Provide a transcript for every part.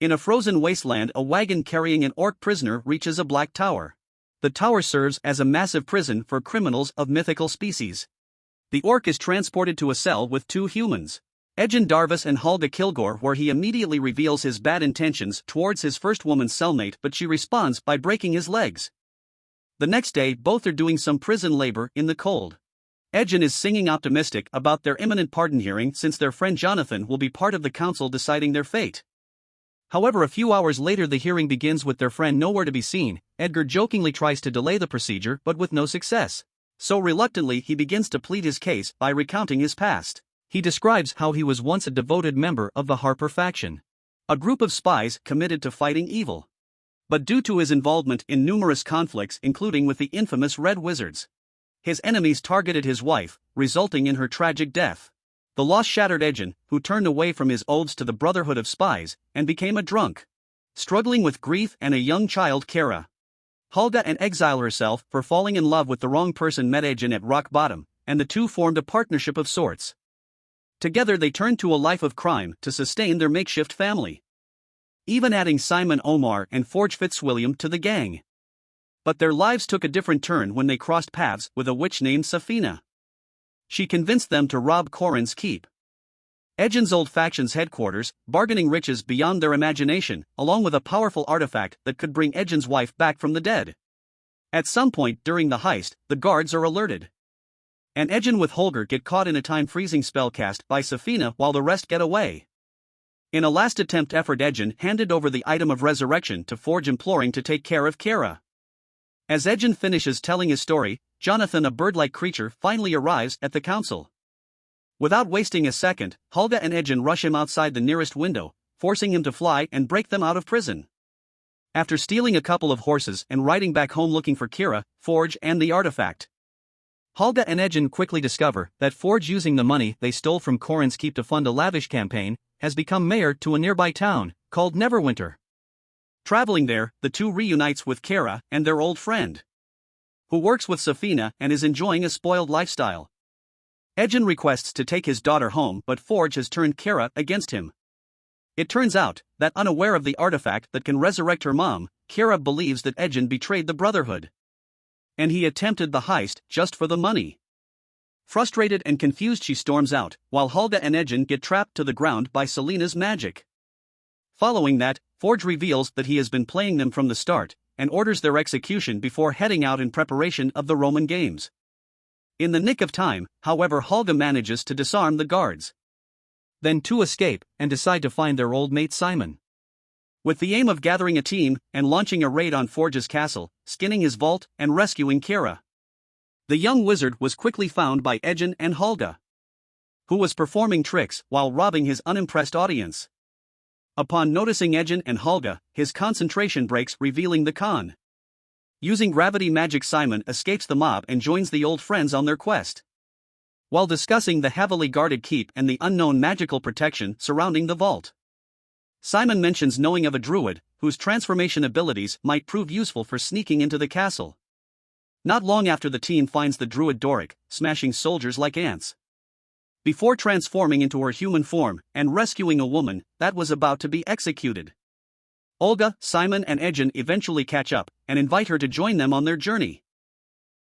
In a frozen wasteland, a wagon carrying an orc prisoner reaches a black tower. The tower serves as a massive prison for criminals of mythical species. The orc is transported to a cell with two humans, Edgin Darvis and Holga Kilgore, where he immediately reveals his bad intentions towards his first woman's cellmate, but she responds by breaking his legs. The next day, both are doing some prison labor in the cold. Edgin is singing optimistic about their imminent pardon hearing since their friend Jonathan will be part of the council deciding their fate. However, a few hours later the hearing begins with their friend nowhere to be seen. Edgar jokingly tries to delay the procedure but with no success. So reluctantly he begins to plead his case by recounting his past. He describes how he was once a devoted member of the Harper faction, a group of spies committed to fighting evil. But due to his involvement in numerous conflicts, including with the infamous Red Wizards, his enemies targeted his wife, resulting in her tragic death. The loss shattered Edgin, who turned away from his oaths to the Brotherhood of Spies and became a drunk, struggling with grief and a young child, Kara. Holga, an exile herself for falling in love with the wrong person, met Edgin at rock bottom, and the two formed a partnership of sorts. Together they turned to a life of crime to sustain their makeshift family, even adding Simon Omar and Forge Fitzwilliam to the gang. But their lives took a different turn when they crossed paths with a witch named Safina. She convinced them to rob Corin's keep, Edgin's old faction's headquarters, bargaining riches beyond their imagination, along with a powerful artifact that could bring Edgin's wife back from the dead. At some point during the heist, the guards are alerted, and Edgin with Holger get caught in a time-freezing spell cast by Safina while the rest get away. In a last-attempt effort, Edgin handed over the item of resurrection to Forge, imploring to take care of Kara. As Edgin finishes telling his story, Jonathan, a bird-like creature, finally arrives at the council. Without wasting a second, Holga and Edgin rush him outside the nearest window, forcing him to fly and break them out of prison. After stealing a couple of horses and riding back home looking for Kira, Forge, and the artifact, Holga and Edgin quickly discover that Forge, using the money they stole from Corin's keep to fund a lavish campaign, has become mayor to a nearby town called Neverwinter. Traveling there, the two reunites with Kara and their old friend, who works with Safina and is enjoying a spoiled lifestyle. Edgin requests to take his daughter home, but Forge has turned Kara against him. It turns out that, unaware of the artifact that can resurrect her mom, Kara believes that Edgin betrayed the Brotherhood, and he attempted the heist just for the money. Frustrated and confused, she storms out, while Holga and Edgin get trapped to the ground by Selina's magic. Following that, Forge reveals that he has been playing them from the start, and orders their execution before heading out in preparation of the Roman Games. In the nick of time, however, Holga manages to disarm the guards. Then two escape and decide to find their old mate Simon, with the aim of gathering a team and launching a raid on Forge's castle, skinning his vault, and rescuing Kara. The young wizard was quickly found by Edgin and Holga, who was performing tricks while robbing his unimpressed audience. Upon noticing Edgin and Holga, his concentration breaks, revealing the con. Using gravity magic, Simon escapes the mob and joins the old friends on their quest. While discussing the heavily guarded keep and the unknown magical protection surrounding the vault, Simon mentions knowing of a druid whose transformation abilities might prove useful for sneaking into the castle. Not long after, the team finds the druid Doric, smashing soldiers like ants, before transforming into her human form and rescuing a woman that was about to be executed. Olga, Simon, and Edgin eventually catch up and invite her to join them on their journey.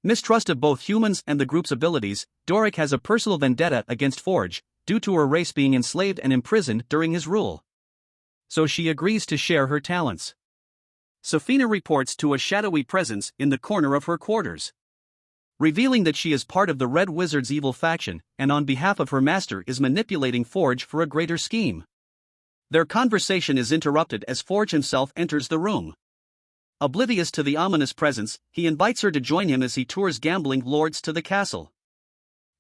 Mistrust of both humans and the group's abilities, Doric has a personal vendetta against Forge due to her race being enslaved and imprisoned during his rule, so she agrees to share her talents. Safina reports to a shadowy presence in the corner of her quarters, revealing that she is part of the Red Wizard's evil faction and on behalf of her master is manipulating Forge for a greater scheme. Their conversation is interrupted as Forge himself enters the room. Oblivious to the ominous presence, he invites her to join him as he tours gambling lords to the castle.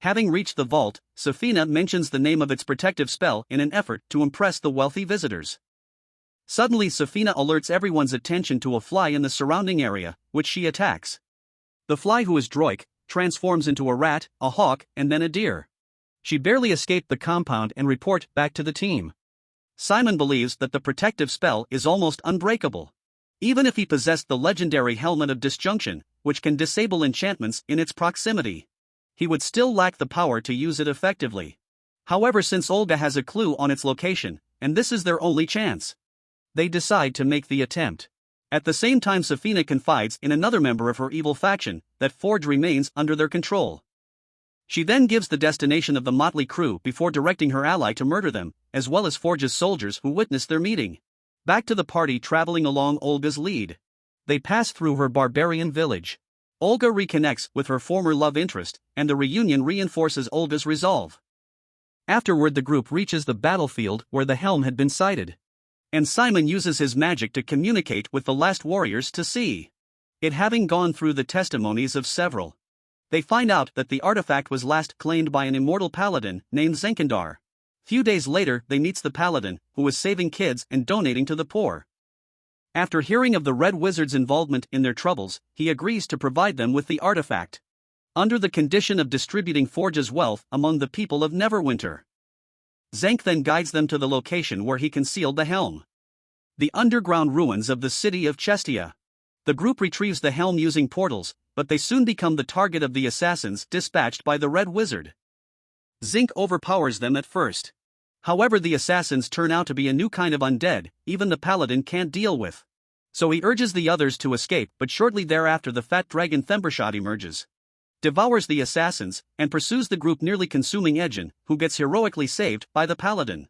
Having reached the vault, Safina mentions the name of its protective spell in an effort to impress the wealthy visitors. Suddenly, Safina alerts everyone's attention to a fly in the surrounding area, which she attacks. The fly, who is Droik, transforms into a rat, a hawk, and then a deer. She barely escaped the compound and report back to the team. Simon believes that the protective spell is almost unbreakable. Even if he possessed the legendary Helmet of Disjunction, which can disable enchantments in its proximity, he would still lack the power to use it effectively. However, since Olga has a clue on its location, and this is their only chance, They decide to make the attempt. At the same time, Safina confides in another member of her evil faction that Forge remains under their control. She then gives the destination of the motley crew before directing her ally to murder them, as well as Forge's soldiers who witnessed their meeting. Back to the party traveling along Olga's lead. They pass through her barbarian village. Olga reconnects with her former love interest, and the reunion reinforces Olga's resolve. Afterward, the group reaches the battlefield where the helm had been sighted. And Simon uses his magic to communicate with the last warriors to see it, having gone through the testimonies of several. They find out that the artifact was last claimed by an immortal paladin named Zenkandar. Few days later, they meets the paladin, who was saving kids and donating to the poor. After hearing of the Red Wizard's involvement in their troubles, he agrees to provide them with the artifact, under the condition of distributing Forge's wealth among the people of Neverwinter. Zenk then guides them to the location where he concealed the helm, the underground ruins of the city of Chestia. The group retrieves the helm using portals, but they soon become the target of the assassins dispatched by the Red Wizard. Zinc overpowers them at first. However, the assassins turn out to be a new kind of undead, even the paladin can't deal with. So he urges the others to escape, but shortly thereafter the fat dragon Thembershot emerges, devours the assassins, and pursues the group, nearly consuming Edgin, who gets heroically saved by the paladin.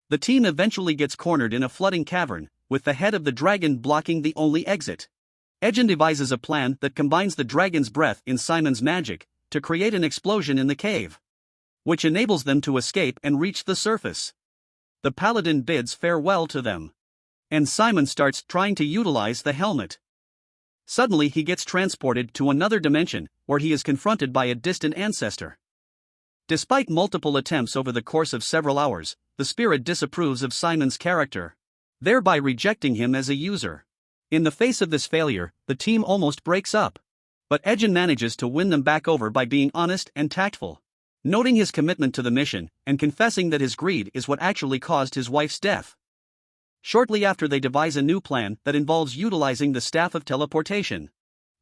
The team eventually gets cornered in a flooding cavern, with the head of the dragon blocking the only exit. Edgin devises a plan that combines the dragon's breath in Simon's magic to create an explosion in the cave, which enables them to escape and reach the surface. The paladin bids farewell to them, and Simon starts trying to utilize the helmet. Suddenly he gets transported to another dimension, where he is confronted by a distant ancestor. Despite multiple attempts over the course of several hours, the spirit disapproves of Simon's character, thereby rejecting him as a user. In the face of this failure, the team almost breaks up. But Edgin manages to win them back over by being honest and tactful, noting his commitment to the mission, and confessing that his greed is what actually caused his wife's death. Shortly after, they devise a new plan that involves utilizing the Staff of Teleportation.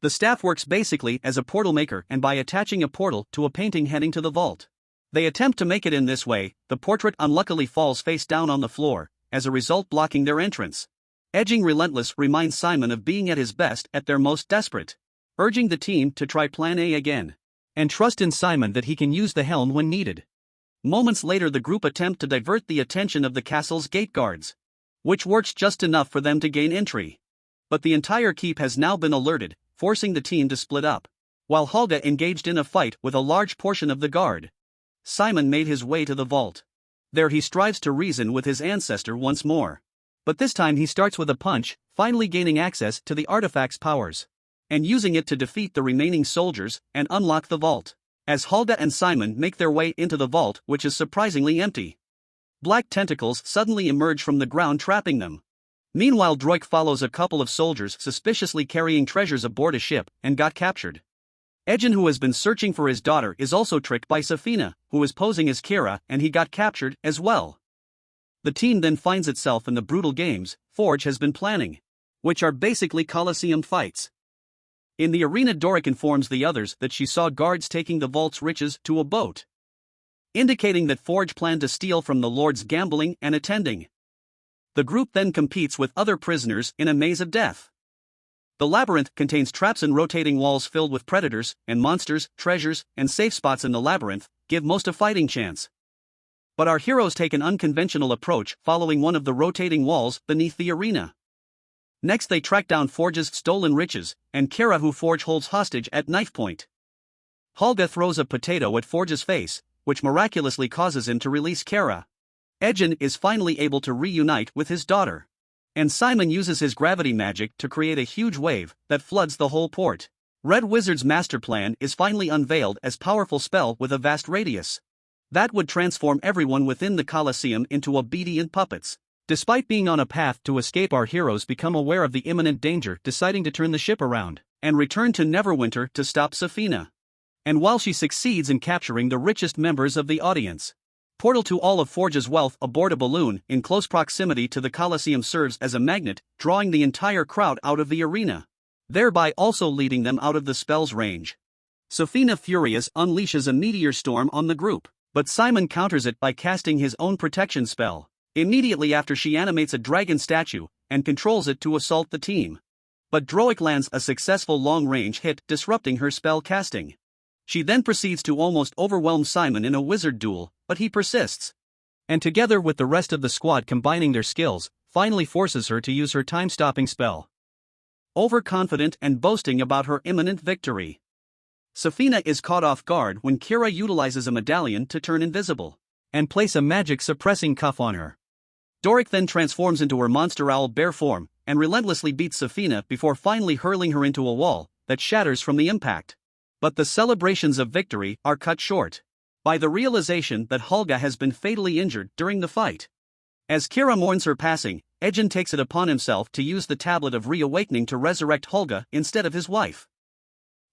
The staff works basically as a portal maker, and by attaching a portal to a painting heading to the vault, they attempt to make it in this way. The portrait unluckily falls face down on the floor, as a result blocking their entrance. Edgin Relentless reminds Simon of being at his best at their most desperate, urging the team to try Plan A again, and trust in Simon that he can use the helm when needed. Moments later, the group attempt to divert the attention of the castle's gate guards, which works just enough for them to gain entry. But the entire keep has now been alerted, forcing the team to split up. While Holga engaged in a fight with a large portion of the guard, Simon made his way to the vault. There he strives to reason with his ancestor once more. But this time he starts with a punch, finally gaining access to the artifact's powers, and using it to defeat the remaining soldiers and unlock the vault. As Holga and Simon make their way into the vault, which is surprisingly empty, black tentacles suddenly emerge from the ground, trapping them. Meanwhile, Droik follows a couple of soldiers suspiciously carrying treasures aboard a ship and got captured. Edgin, who has been searching for his daughter, is also tricked by Safina, who is posing as Kira, and he got captured as well. The team then finds itself in the brutal games Forge has been planning, which are basically Colosseum fights. In the arena, Doric informs the others that she saw guards taking the vault's riches to a boat, indicating that Forge planned to steal from the lords gambling and attending. The group then competes with other prisoners in a maze of death. The labyrinth contains traps and rotating walls filled with predators and monsters. Treasures and safe spots in the labyrinth give most a fighting chance. But our heroes take an unconventional approach, following one of the rotating walls beneath the arena. Next, they track down Forge's stolen riches, and Kira, who Forge holds hostage at knife point. Holga throws a potato at Forge's face, which miraculously causes him to release Kira. Edgin is finally able to reunite with his daughter, and Simon uses his gravity magic to create a huge wave that floods the whole port. Red Wizard's master plan is finally unveiled as powerful spell with a vast radius that would transform everyone within the Colosseum into obedient puppets. Despite being on a path to escape, our heroes become aware of the imminent danger, deciding to turn the ship around and return to Neverwinter to stop Safina. And while she succeeds in capturing the richest members of the audience, portal to all of Forge's wealth aboard a balloon in close proximity to the Colosseum serves as a magnet, drawing the entire crowd out of the arena, thereby also leading them out of the spell's range. Safina, furious, unleashes a meteor storm on the group, but Simon counters it by casting his own protection spell. immediately after she animates a dragon statue and controls it to assault the team. But Droic lands a successful long-range hit, disrupting her spell casting. She then proceeds to almost overwhelm Simon in a wizard duel, but he persists. And together with the rest of the squad combining their skills, finally forces her to use her time-stopping spell. Overconfident and boasting about her imminent victory, Safina is caught off guard when Kira utilizes a medallion to turn invisible and place a magic suppressing cuff on her. Doric then transforms into her monster owl bear form and relentlessly beats Safina before finally hurling her into a wall that shatters from the impact. But the celebrations of victory are cut short by the realization that Holga has been fatally injured during the fight. As Kira mourns her passing, Edgin takes it upon himself to use the Tablet of Reawakening to resurrect Holga instead of his wife.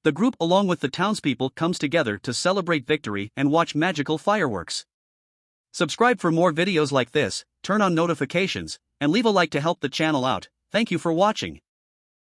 The group along with the townspeople comes together to celebrate victory and watch magical fireworks. Subscribe for more videos like this, turn on notifications, and leave a like to help the channel out. Thank you for watching.